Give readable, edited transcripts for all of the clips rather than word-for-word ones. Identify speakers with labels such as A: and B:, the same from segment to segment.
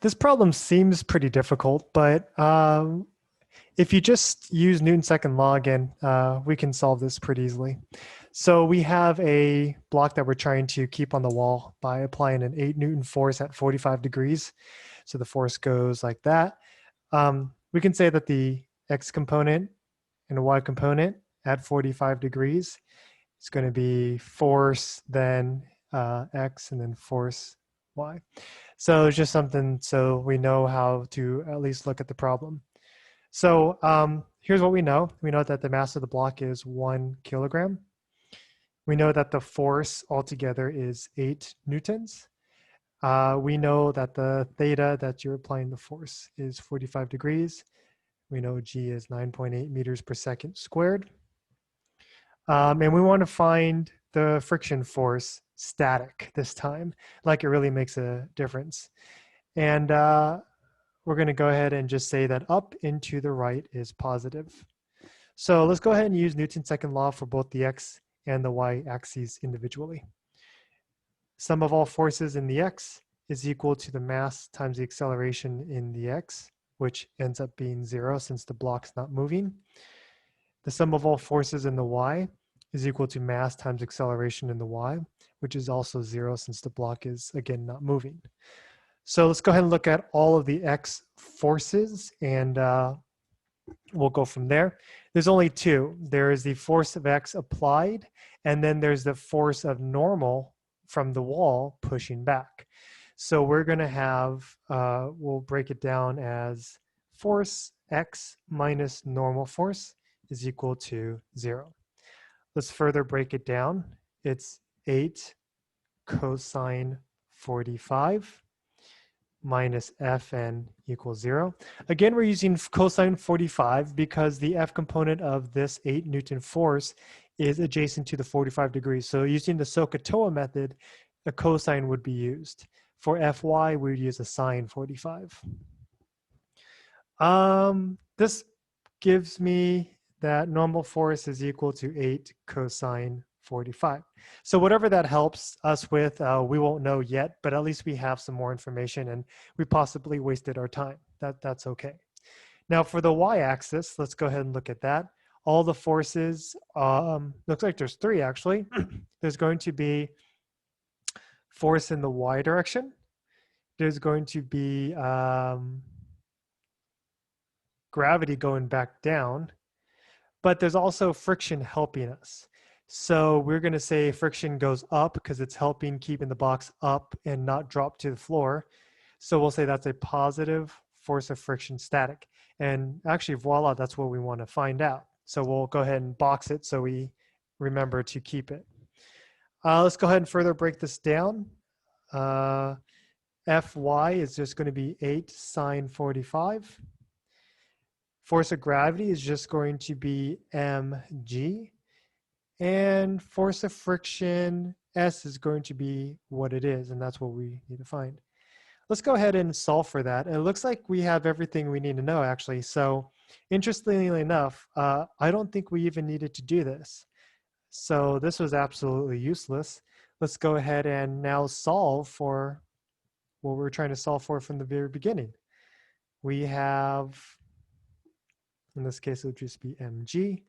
A: This problem seems pretty difficult, but if you just use Newton's second law again, we can solve this pretty easily. So we have a block that we're trying to keep on the wall by applying an 8 Newton force at 45 degrees. So the force goes like that. We can say that the x component and the y component at 45 degrees is going to be force, then x, and then force y. So it's just something so we know how to at least look at the problem. So here's what we know. We know that the mass of the block is 1 kilogram. We know that the force altogether is 8 newtons. We know that the theta that you're applying the force is 45 degrees. We know g is 9.8 meters per second squared. And we want to find the friction force static this time, like it really makes a difference. And we're going to go ahead and just say that up and to the right is positive. So let's go ahead and use Newton's second law for both the x and the y axes individually. Sum of all forces in the x is equal to the mass times the acceleration in the x, which ends up being 0 since the block's not moving. The sum of all forces in the y is equal to mass times acceleration in the y, which is also 0 since the block is, again, not moving. So let's go ahead and look at all of the x forces, and we'll go from there. There's only two. There is the force of x applied, and then there's the force of normal from the wall pushing back. So we're going to have, we'll break it down as force x minus normal force is equal to 0. Let's further break it down. It's 8 cosine 45 minus Fn equals 0. Again, we're using cosine 45 because the F component of this 8 Newton force is adjacent to the 45 degrees. So using the SOHCAHTOA method, a cosine would be used. For Fy, we would use a sine 45. This gives me that normal force is equal to 8 cosine 45. So whatever that helps us with, we won't know yet, but at least we have some more information and we possibly wasted our time. That's okay. Now for the y-axis, let's go ahead and look at that. All the forces, looks like there's 3 actually. There's going to be force in the y direction. There's going to be gravity going back down, but there's also friction helping us. So we're going to say friction goes up because it's helping keeping the box up and not drop to the floor. So we'll say that's a positive force of friction static. And actually, voila, that's what we want to find out. So we'll go ahead and box it so we remember to keep it. Let's go ahead and further break this down. Fy is just going to be 8 sine 45. Force of gravity is just going to be mg. And force of friction, S, is going to be what it is, and that's what we need to find. Let's go ahead and solve for that. It looks like we have everything we need to know, actually. So interestingly enough, I don't think we even needed to do this. So this was absolutely useless. Let's go ahead and now solve for what we're trying to solve for from the very beginning. We have, in this case, it would just be mg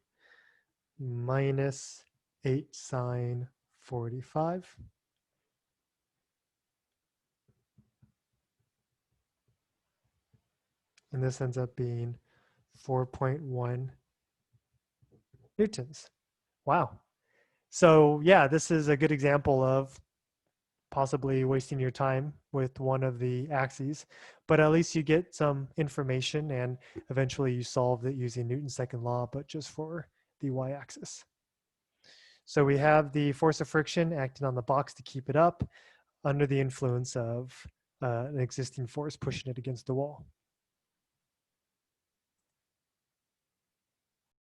A: minus 8 sine 45. And this ends up being 4.1 newtons. Wow. So yeah, this is a good example of possibly wasting your time with one of the axes, but at least you get some information and eventually you solve it using Newton's second law, but just for the y-axis. So we have the force of friction acting on the box to keep it up under the influence of an existing force pushing it against the wall.